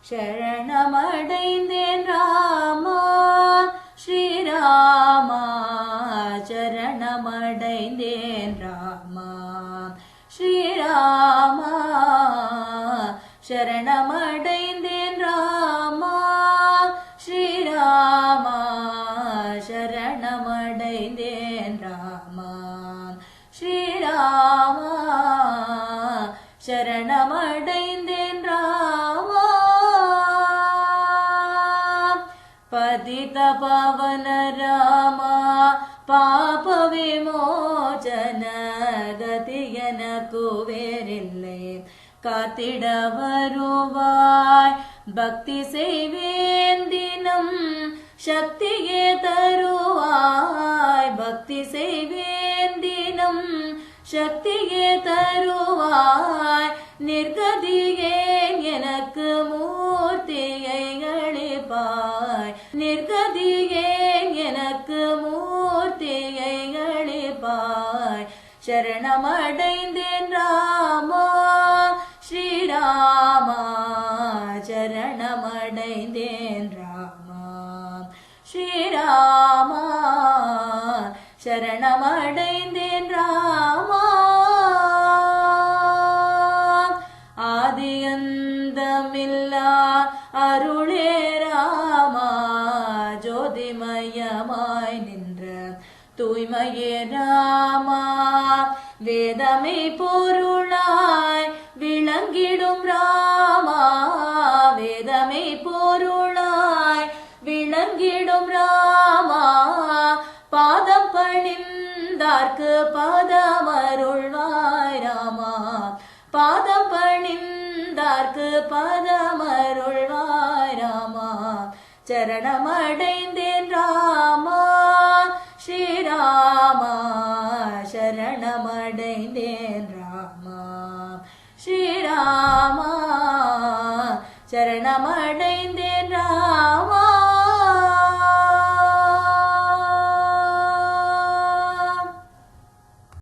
சரணமடைந்தேன் ராமா ஸ்ரீராமா சரணமடைந்தேன் ராமா ஸ்ரீராமா சரணமடைந்தேன் ராமா ஸ்ரீராமா சரணமடைந்தேன் ராமா ஸ்ரீராமா சரணமடைந்தேன் ராமா பதித பவன ராமா பாப விமோಚನ ಗತಿಯನಕು ಬೇರಿல்லை காத்திட வருவாய் பக்தி செய்வேன் தினம் சக்தியே தருவாய் பக்தி செய்வேன் தினம் சக்தியே தருவாய் நிர்கதியே எனக்கு மூர்த்தியை அளிப்பாய் நிர்கதியே எனக்கு மூர்த்தியை அளிப்பாய் சரணமடைந்தேன் ராமா ஸ்ரீராமா சரணமடைந்தேன் ராமா ஸ்ரீராமா சரணமடைந்தேன் ராமா ஆதியந்தமில்லா அருளே ராமா ஜோதிமயமாய் நின்ற தூய்மையே ராமா வேதமே பொருளாய் விளங்கிடும் ராமா வேதமே பொருளாய் விளங்கிடும் ராமா பாதம் பணிந்தார்க்கு பதமருள்வாய் ராமா பாதம் பணிந்தார்க்கு பதமருள்வாய் ராமா சரணமடைந்தே